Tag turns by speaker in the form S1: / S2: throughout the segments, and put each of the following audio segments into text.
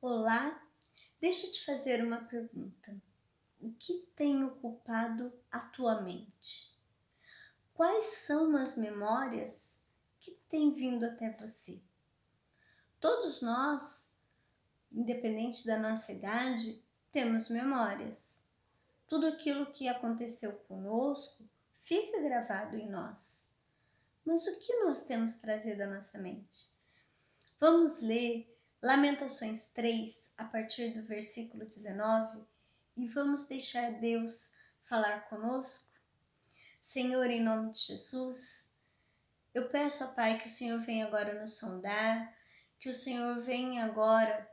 S1: Olá, deixa eu te fazer uma pergunta. O que tem ocupado a tua mente? Quais são as memórias que têm vindo até você? Todos nós, independente da nossa idade, temos memórias. Tudo aquilo que aconteceu conosco fica gravado em nós. Mas o que nós temos trazido à nossa mente? Vamos ler Lamentações 3, a partir do versículo 19, e vamos deixar Deus falar conosco? Senhor, em nome de Jesus, eu peço, ó Pai, que o Senhor venha agora nos sondar, que o Senhor venha agora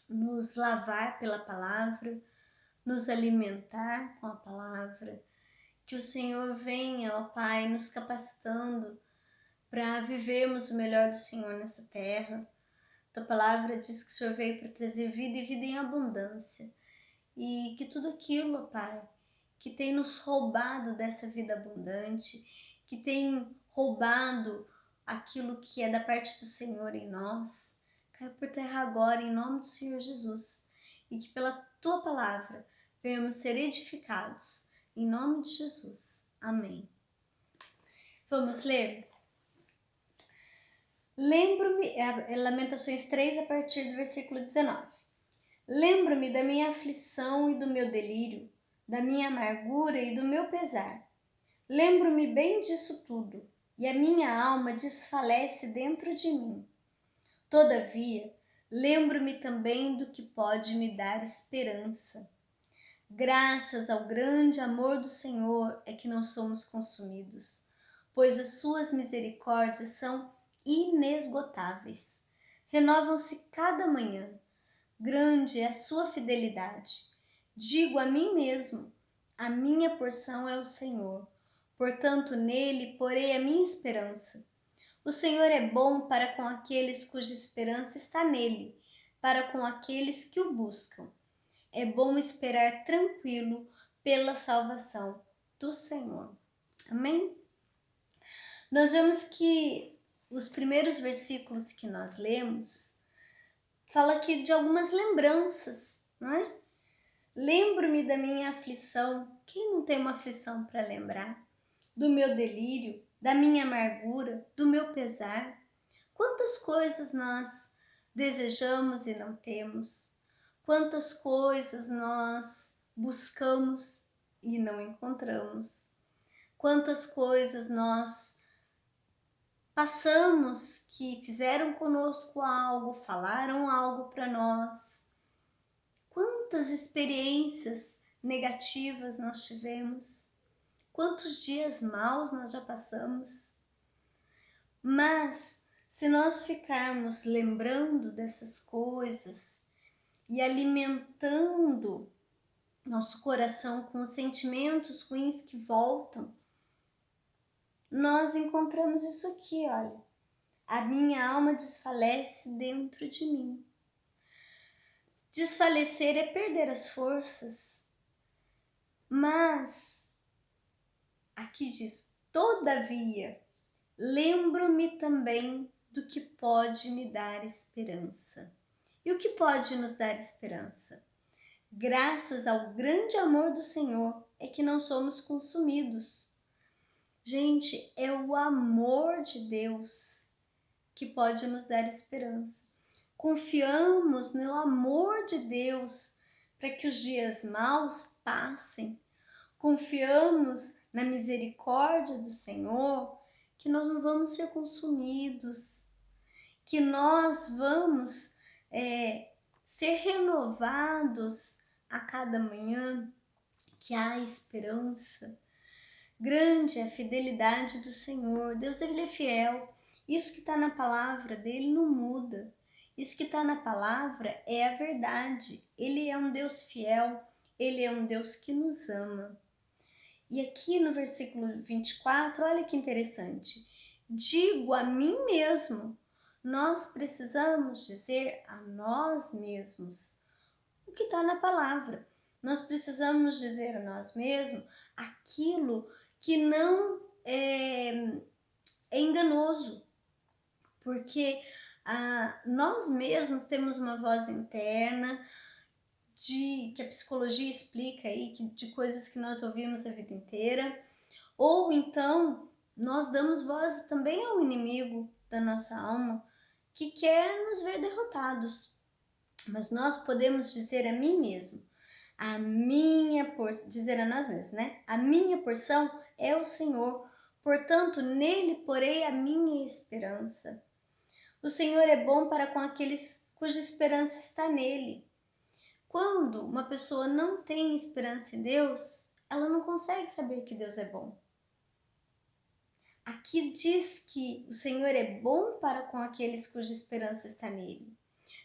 S1: nos lavar pela palavra, nos alimentar com a palavra, que o Senhor venha, ó Pai, nos capacitando para vivermos o melhor do Senhor nessa terra. A palavra diz que o Senhor veio para trazer vida e vida em abundância. E que tudo aquilo, Pai, que tem nos roubado dessa vida abundante, que tem roubado aquilo que é da parte do Senhor em nós, caia por terra agora, em nome do Senhor Jesus. E que pela Tua palavra venhamos ser edificados, em nome de Jesus. Amém. Vamos ler? Lembro-me, Lamentações 3, a partir do versículo 19. Lembro-me da minha aflição e do meu delírio, da minha amargura e do meu pesar. Lembro-me bem disso tudo, e a minha alma desfalece dentro de mim. Todavia, lembro-me também do que pode me dar esperança. Graças ao grande amor do Senhor é que não somos consumidos, pois as suas misericórdias são inesgotáveis. Renovam-se cada manhã. Grande é a sua fidelidade. Digo a mim mesmo, a minha porção é o Senhor. Portanto, nele porei a minha esperança. O Senhor é bom para com aqueles cuja esperança está nele, para com aqueles que o buscam. É bom esperar tranquilo pela salvação do Senhor. Amém? Nós vemos que os primeiros versículos que nós lemos fala aqui de algumas lembranças, não é? Lembro-me da minha aflição. Quem não tem uma aflição para lembrar? Do meu delírio, da minha amargura, do meu pesar. Quantas coisas nós desejamos e não temos? Quantas coisas nós buscamos e não encontramos? Quantas coisas nós passamos que fizeram conosco algo, falaram algo para nós. Quantas experiências negativas nós tivemos, quantos dias maus nós já passamos. Mas se nós ficarmos lembrando dessas coisas e alimentando nosso coração com os sentimentos ruins que voltam, nós encontramos isso aqui, olha. A minha alma desfalece dentro de mim. Desfalecer é perder as forças. Mas, aqui diz, todavia, lembro-me também do que pode me dar esperança. E o que pode nos dar esperança? Graças ao grande amor do Senhor é que não somos consumidos. Gente, é o amor de Deus que pode nos dar esperança. Confiamos no amor de Deus para que os dias maus passem. Confiamos na misericórdia do Senhor, que nós não vamos ser consumidos, que nós vamos ser renovados a cada manhã, que há esperança. Grande é a fidelidade do Senhor. Deus, Ele é fiel. Isso que está na palavra dele não muda. Isso que está na palavra é a verdade. Ele é um Deus fiel. Ele é um Deus que nos ama. E aqui no versículo 24, olha que interessante. Digo a mim mesmo. Nós precisamos dizer a nós mesmos o que está na palavra. Nós precisamos dizer a nós mesmos aquilo que não é enganoso, porque Nós mesmos temos uma voz interna que a psicologia explica aí, de coisas que nós ouvimos a vida inteira, ou então nós damos voz também ao inimigo da nossa alma, que quer nos ver derrotados. Mas nós podemos dizer a mim mesmo, dizer a nós mesmos, né? A minha porção é o Senhor, portanto nele porei a minha esperança. O Senhor é bom para com aqueles cuja esperança está nele. Quando uma pessoa não tem esperança em Deus, ela não consegue saber que Deus é bom. Aqui diz que o Senhor é bom para com aqueles cuja esperança está nele.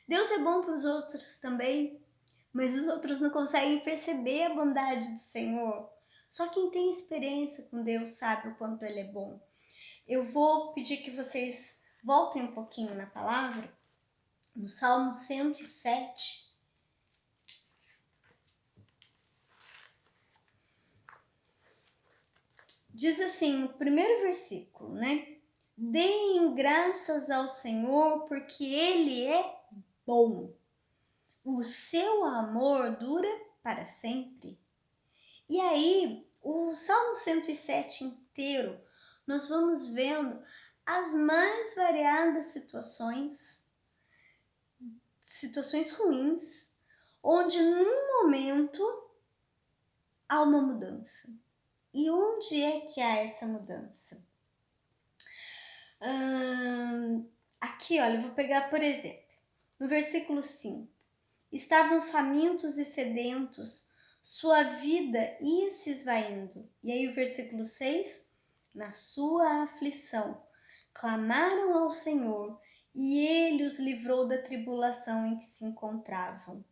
S1: Deus é bom para os outros também, mas os outros não conseguem perceber a bondade do Senhor. Só quem tem experiência com Deus sabe o quanto Ele é bom. Eu vou pedir que vocês voltem um pouquinho na palavra, no Salmo 107. Diz assim, o primeiro versículo, né? Deem graças ao Senhor, porque Ele é bom. O seu amor dura para sempre. E aí, o Salmo 107 inteiro, nós vamos vendo as mais variadas situações ruins, onde num momento há uma mudança. E onde é que há essa mudança? Aqui, olha, eu vou pegar, por exemplo, no versículo 5. Estavam famintos e sedentos, sua vida ia se esvaindo. E aí o versículo 6, na sua aflição, clamaram ao Senhor e Ele os livrou da tribulação em que se encontravam.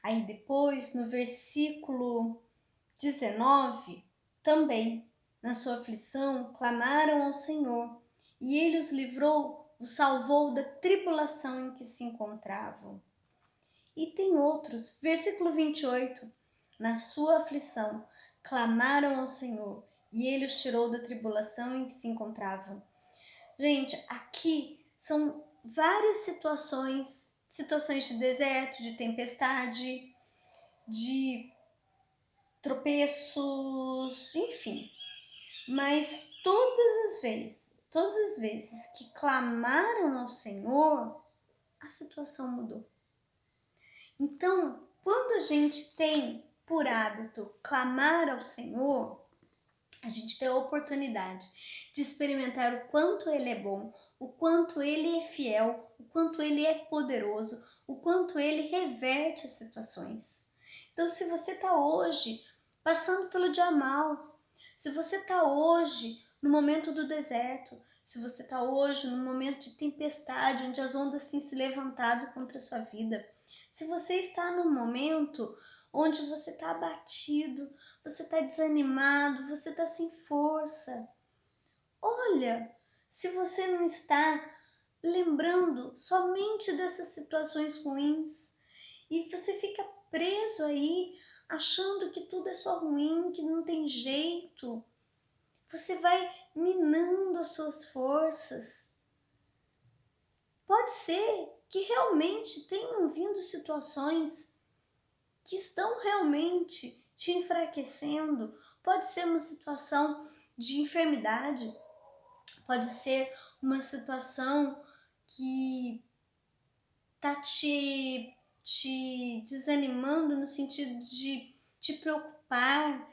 S1: Aí depois, no versículo 19, também, na sua aflição, clamaram ao Senhor e Ele os salvou da tribulação em que se encontravam. E tem outros, versículo 28, na sua aflição, clamaram ao Senhor e Ele os tirou da tribulação em que se encontravam. Gente, aqui são várias situações de deserto, de tempestade, de tropeços, enfim. Mas todas as vezes que clamaram ao Senhor, a situação mudou. Então, quando a gente tem por hábito clamar ao Senhor, a gente tem a oportunidade de experimentar o quanto Ele é bom, o quanto Ele é fiel, o quanto Ele é poderoso, o quanto Ele reverte as situações. Então, se você está hoje passando pelo dia mal, se você está hoje no momento do deserto, se você está hoje no momento de tempestade, onde as ondas têm se levantado contra a sua vida, se você está num momento onde você está abatido, você está desanimado, você está sem força, olha, se você não está lembrando somente dessas situações ruins e você fica preso aí, achando que tudo é só ruim, que não tem jeito, você vai minando as suas forças. Pode ser que realmente tenham vindo situações que estão realmente te enfraquecendo. Pode ser uma situação de enfermidade, pode ser uma situação que está te desanimando no sentido de te preocupar,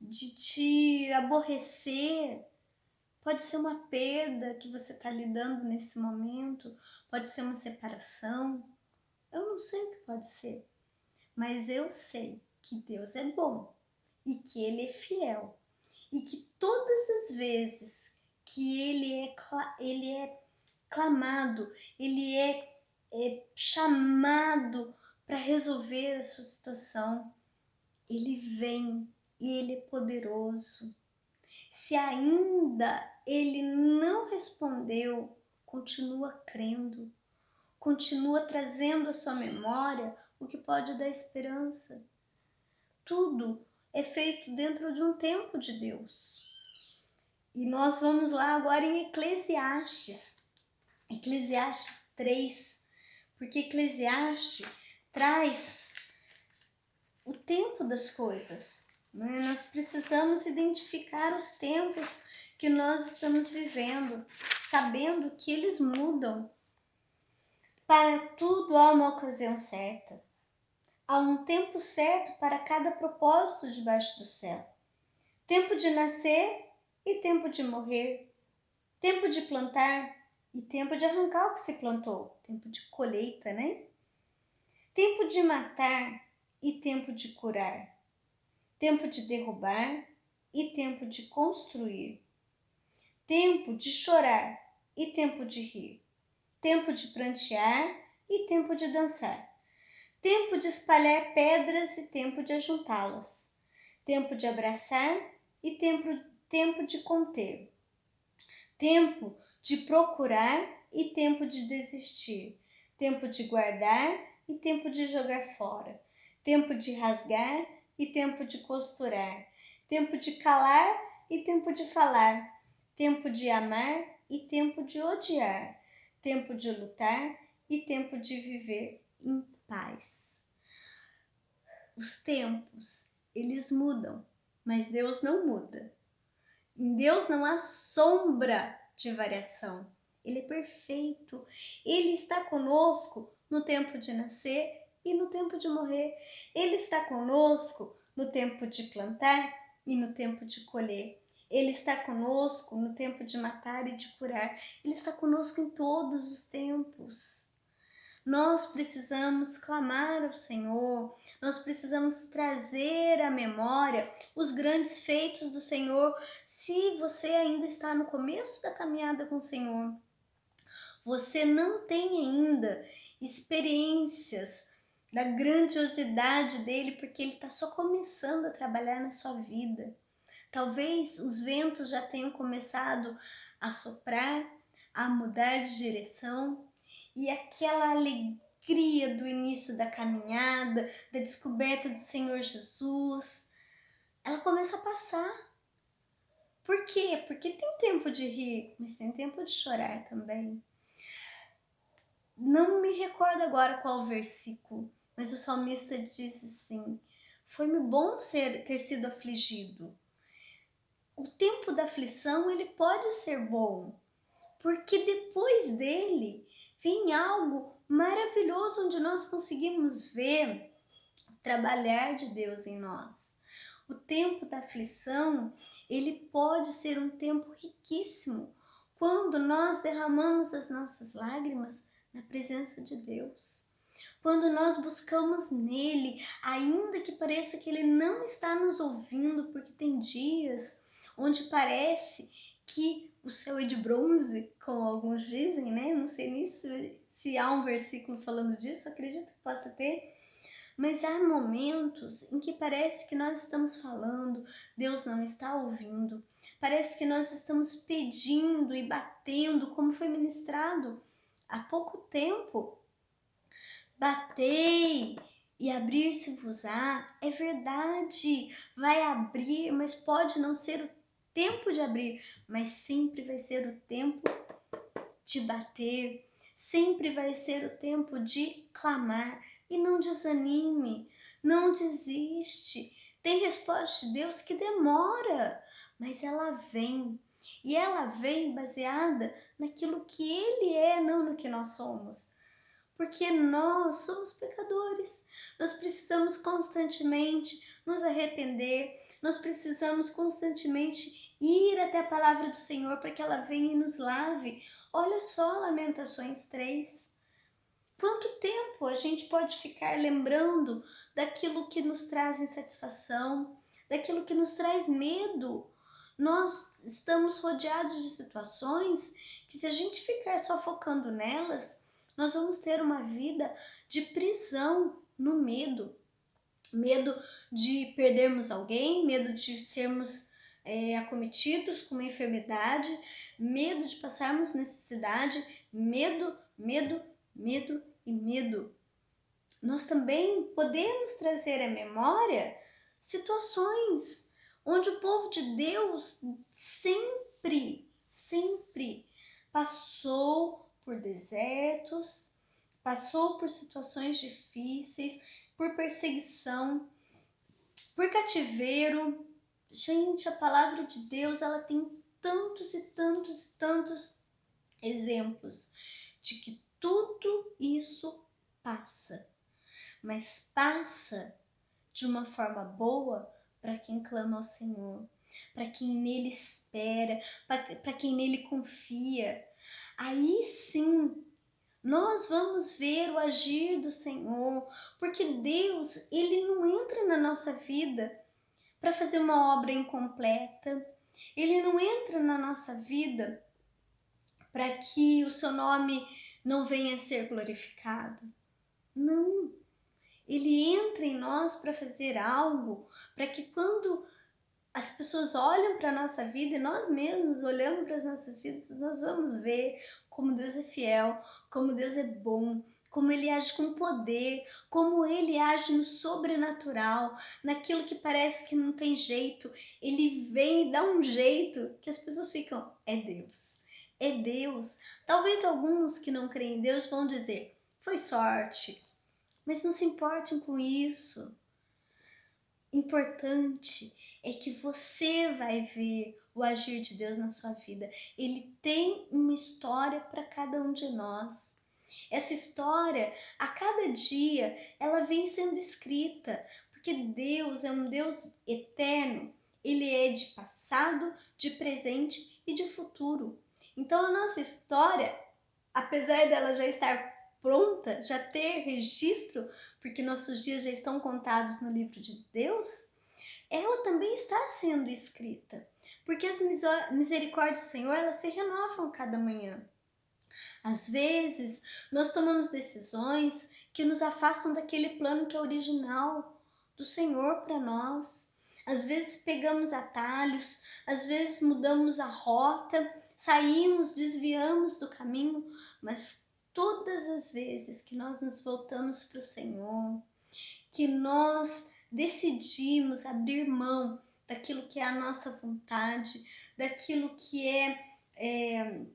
S1: de te aborrecer. Pode ser uma perda que você está lidando nesse momento, pode ser uma separação. Eu não sei o que pode ser, mas eu sei que Deus é bom e que Ele é fiel e que todas as vezes que Ele é clamado, Ele é chamado para resolver a sua situação, Ele vem e Ele é poderoso. Se ainda Ele não respondeu, continua crendo, continua trazendo à sua memória o que pode dar esperança. Tudo é feito dentro de um tempo de Deus. E nós vamos lá agora em Eclesiastes. Eclesiastes 3, porque Eclesiastes traz o tempo das coisas, né? Nós precisamos identificar os tempos que nós estamos vivendo, sabendo que eles mudam. Para tudo há uma ocasião certa. Há um tempo certo para cada propósito debaixo do céu. Tempo de nascer e tempo de morrer. Tempo de plantar e tempo de arrancar o que se plantou. Tempo de colheita, né? Tempo de matar e tempo de curar. Tempo de derrubar e tempo de construir. Tempo de chorar e tempo de rir. Tempo de prantear e tempo de dançar. Tempo de espalhar pedras e tempo de ajuntá-las. Tempo de abraçar e tempo de conter. Tempo de procurar e tempo de desistir. Tempo de guardar e tempo de jogar fora. Tempo de rasgar e tempo de costurar. Tempo de calar e tempo de falar. Tempo de amar e tempo de odiar. Tempo de lutar e tempo de viver em paz. Os tempos, eles mudam, mas Deus não muda. Em Deus não há sombra de variação. Ele é perfeito. Ele está conosco no tempo de nascer e no tempo de morrer. Ele está conosco no tempo de plantar e no tempo de colher. Ele está conosco no tempo de matar e de curar. Ele está conosco em todos os tempos. Nós precisamos clamar ao Senhor, nós precisamos trazer à memória os grandes feitos do Senhor. Se você ainda está no começo da caminhada com o Senhor, você não tem ainda experiências da grandiosidade dele, porque ele está só começando a trabalhar na sua vida. Talvez os ventos já tenham começado a soprar, a mudar de direção, e aquela alegria do início da caminhada, da descoberta do Senhor Jesus, ela começa a passar. Por quê? Porque tem tempo de rir, mas tem tempo de chorar também. Não me recordo agora qual versículo, mas o salmista diz assim: foi-me bom ter sido afligido. O tempo da aflição, ele pode ser bom, porque depois dele vem algo maravilhoso onde nós conseguimos ver o trabalhar de Deus em nós. O tempo da aflição, ele pode ser um tempo riquíssimo quando nós derramamos as nossas lágrimas na presença de Deus. Quando nós buscamos nele, ainda que pareça que ele não está nos ouvindo, porque tem dias onde parece que o céu é de bronze, como alguns dizem, né? Não sei nem se há um versículo falando disso, acredito que possa ter. Mas há momentos em que parece que nós estamos falando, Deus não está ouvindo. Parece que nós estamos pedindo e batendo, como foi ministrado há pouco tempo. Batei e abrir-se-vos-á. É verdade, vai abrir, mas pode não ser o tempo de abrir, mas sempre vai ser o tempo de bater, sempre vai ser o tempo de clamar. E não desanime, não desiste. Tem resposta de Deus que demora, mas ela vem. E ela vem baseada naquilo que Ele é, não no que nós somos. Porque nós somos pecadores, nós precisamos constantemente nos arrepender, nós precisamos constantemente ir até a palavra do Senhor para que ela venha e nos lave. Olha só Lamentações 3. Quanto tempo a gente pode ficar lembrando daquilo que nos traz insatisfação, daquilo que nos traz medo? Nós estamos rodeados de situações que, se a gente ficar só focando nelas, nós vamos ter uma vida de prisão no medo. Medo de perdermos alguém, medo de sermos acometidos com uma enfermidade, medo de passarmos necessidade, medo e medo. Nós também podemos trazer à memória situações onde o povo de Deus sempre passou por desertos, passou por situações difíceis, por perseguição, por cativeiro. Gente, a palavra de Deus, ela tem tantos e tantos e tantos exemplos de que tudo isso passa, mas passa de uma forma boa para quem clama ao Senhor, para quem nele espera, para quem nele confia. Aí sim, nós vamos ver o agir do Senhor, porque Deus, ele não entra na nossa vida para fazer uma obra incompleta. Ele não entra na nossa vida para que o seu nome não venha a ser glorificado. Não. Ele entra em nós para fazer algo, para que quando as pessoas olham para a nossa vida e nós mesmos olhamos para as nossas vidas, nós vamos ver como Deus é fiel, como Deus é bom, como Ele age com poder, como Ele age no sobrenatural, naquilo que parece que não tem jeito, Ele vem e dá um jeito que as pessoas ficam, é Deus, é Deus. Talvez alguns que não creem em Deus vão dizer, foi sorte, mas não se importem com isso. Importante é que você vai ver o agir de Deus na sua vida. Ele tem uma história para cada um de nós. Essa história, a cada dia, ela vem sendo escrita, porque Deus é um Deus eterno. Ele é de passado, de presente e de futuro. Então a nossa história, apesar dela já estar pronta, já ter registro, porque nossos dias já estão contados no livro de Deus, ela também está sendo escrita, porque as misericórdias do Senhor, elas se renovam a cada manhã. Às vezes, nós tomamos decisões que nos afastam daquele plano que é original do Senhor para nós. Às vezes pegamos atalhos, às vezes mudamos a rota, saímos, desviamos do caminho, mas todas as vezes que nós nos voltamos para o Senhor, que nós decidimos abrir mão daquilo que é a nossa vontade, daquilo que é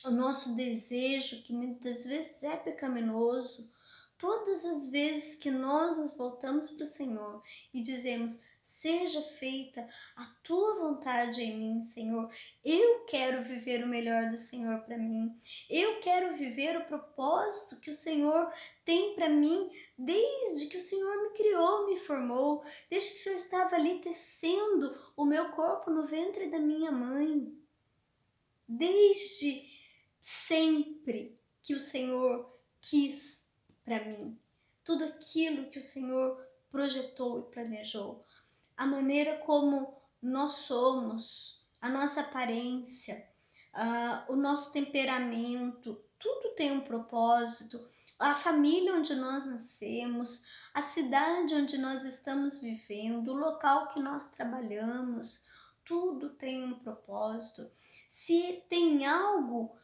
S1: o nosso desejo, que muitas vezes é pecaminoso, todas as vezes que nós nos voltamos para o Senhor e dizemos, seja feita a tua vontade em mim, Senhor, eu quero viver o melhor do Senhor para mim, eu quero viver o propósito que o Senhor tem para mim desde que o Senhor me criou, me formou, desde que o Senhor estava ali tecendo o meu corpo no ventre da minha mãe, desde sempre que o Senhor quis para mim, tudo aquilo que o Senhor projetou e planejou, a maneira como nós somos, a nossa aparência, o nosso temperamento, tudo tem um propósito, a família onde nós nascemos, a cidade onde nós estamos vivendo, o local que nós trabalhamos, tudo tem um propósito. Se tem algo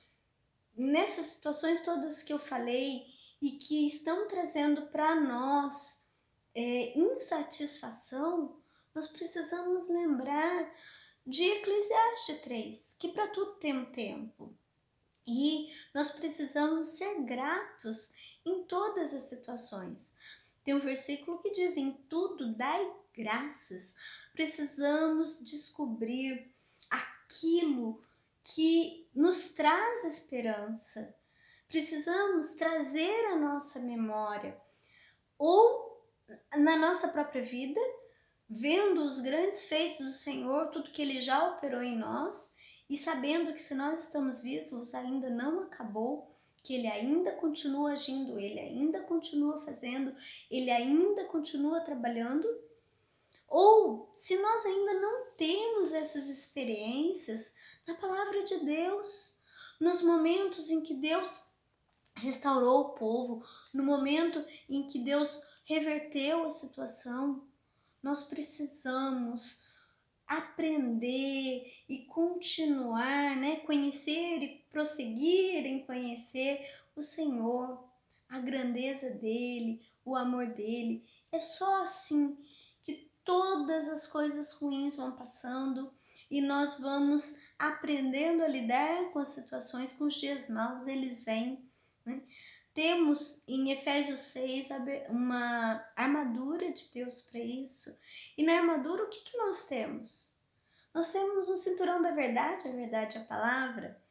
S1: nessas situações todas que eu falei e que estão trazendo para nós insatisfação, nós precisamos lembrar de Eclesiastes 3, que para tudo tem um tempo. E nós precisamos ser gratos em todas as situações. Tem um versículo que diz, em tudo dai graças. Precisamos descobrir aquilo que nos traz esperança. Precisamos trazer à nossa memória, ou na nossa própria vida, vendo os grandes feitos do Senhor, tudo que Ele já operou em nós, e sabendo que se nós estamos vivos ainda não acabou, que Ele ainda continua agindo, Ele ainda continua fazendo, Ele ainda continua trabalhando. Ou se nós ainda não temos essas experiências, na palavra de Deus, nos momentos em que Deus restaurou o povo, no momento em que Deus reverteu a situação, nós precisamos aprender e continuar, conhecer e prosseguir em conhecer o Senhor, a grandeza dele, o amor dele. É só assim que todas as coisas ruins vão passando e nós vamos aprendendo a lidar com as situações, com os dias maus, eles vêm, né? Temos em Efésios 6 uma armadura de Deus para isso. E na armadura o que nós temos? Nós temos um cinturão da verdade, a verdade é a palavra.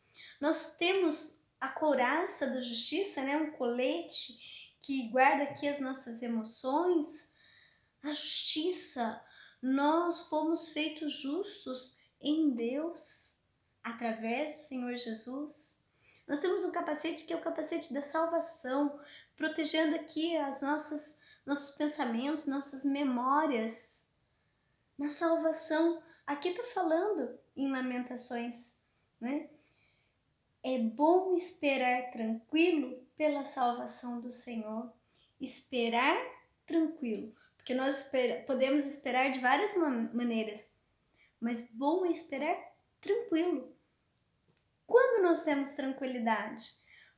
S1: Nós temos a couraça da justiça, né? Um colete que guarda aqui as nossas emoções. A justiça, nós fomos feitos justos em Deus, através do Senhor Jesus. Nós temos um capacete que é o capacete da salvação, protegendo aqui nossos pensamentos, nossas memórias. Na salvação, aqui está falando em Lamentações, né? É bom esperar tranquilo pela salvação do Senhor. Esperar tranquilo. Porque nós podemos esperar de várias maneiras, mas bom é esperar tranquilo. Quando nós temos tranquilidade?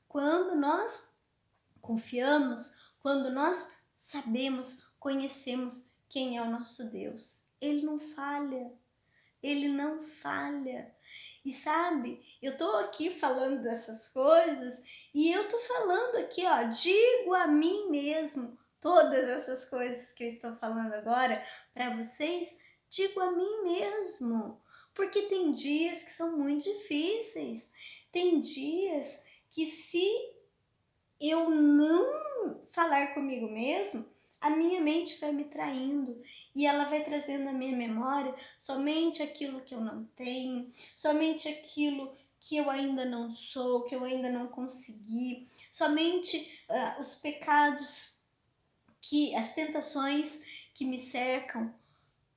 S1: Quando nós confiamos, quando nós sabemos, conhecemos quem é o nosso Deus. Ele não falha, ele não falha. E sabe, eu tô aqui falando dessas coisas e eu tô falando aqui, ó, digo a mim mesmo, todas essas coisas que eu estou falando agora para vocês, digo a mim mesmo, porque tem dias que são muito difíceis, tem dias que se eu não falar comigo mesmo, a minha mente vai me traindo e ela vai trazendo na minha memória somente aquilo que eu não tenho, somente aquilo que eu ainda não sou, que eu ainda não consegui, somente os pecados, as tentações que me cercam,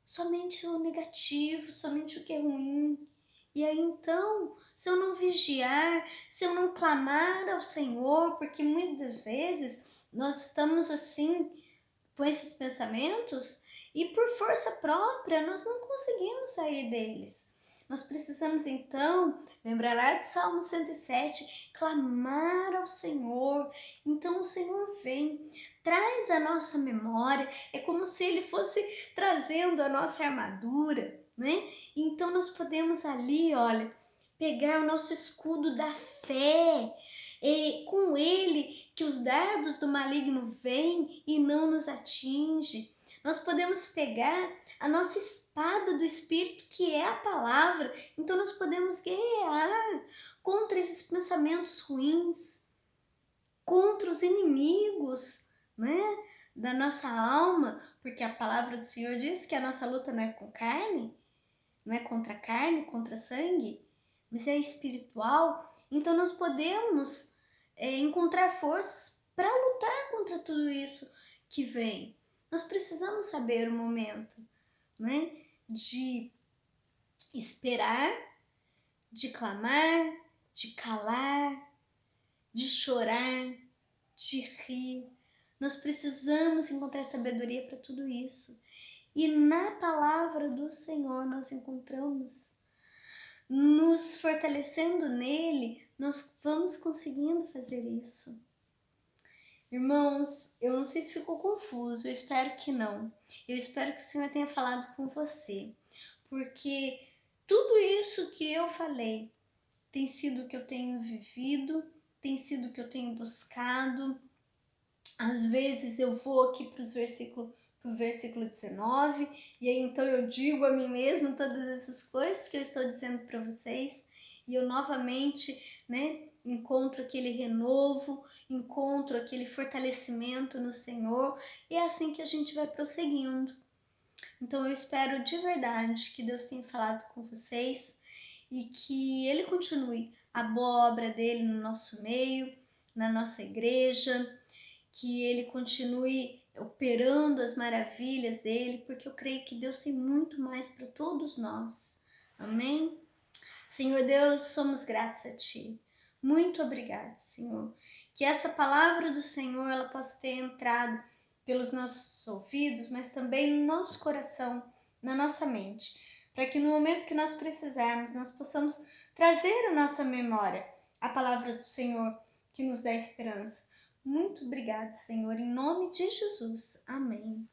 S1: somente o negativo, somente o que é ruim. E aí então, se eu não vigiar, se eu não clamar ao Senhor, porque muitas vezes nós estamos assim, com esses pensamentos, e por força própria nós não conseguimos sair deles. Nós precisamos então lembrar lá de Salmo 107, clamar ao Senhor. Então o Senhor vem, traz a nossa memória, é como se Ele fosse trazendo a nossa armadura, né? Então nós podemos ali, olha, pegar o nosso escudo da fé, e com ele que os dardos do maligno vêm e não nos atinge. Nós podemos pegar a nossa espada do Espírito, que é a palavra, então nós podemos guerrear contra esses pensamentos ruins, contra os inimigos, né, da nossa alma, porque a palavra do Senhor diz que a nossa luta não é com carne, não é contra carne, contra sangue, mas é espiritual. Então nós podemos encontrar forças para lutar contra tudo isso que vem. Nós precisamos saber o momento, né, de esperar, de clamar, de calar, de chorar, de rir. Nós precisamos encontrar sabedoria para tudo isso. E na palavra do Senhor nós encontramos, nos fortalecendo nele, nós vamos conseguindo fazer isso. Irmãos, eu não sei se ficou confuso, eu espero que não. Eu espero que o Senhor tenha falado com você, porque tudo isso que eu falei tem sido o que eu tenho vivido, tem sido o que eu tenho buscado. Às vezes eu vou aqui para o versículo 19, e aí então eu digo a mim mesmo todas essas coisas que eu estou dizendo para vocês, e eu novamente, né, encontro aquele renovo, encontro aquele fortalecimento no Senhor, e é assim que a gente vai prosseguindo. Então eu espero de verdade que Deus tenha falado com vocês e que Ele continue a boa obra dele no nosso meio, na nossa igreja, que Ele continue operando as maravilhas dele, porque eu creio que Deus tem muito mais para todos nós. Amém? Senhor Deus, somos gratos a Ti. Muito obrigado, Senhor. Que essa palavra do Senhor ela possa ter entrado pelos nossos ouvidos, mas também no nosso coração, na nossa mente, para que no momento que nós precisarmos, nós possamos trazer à nossa memória a palavra do Senhor que nos dá esperança. Muito obrigado, Senhor, em nome de Jesus. Amém.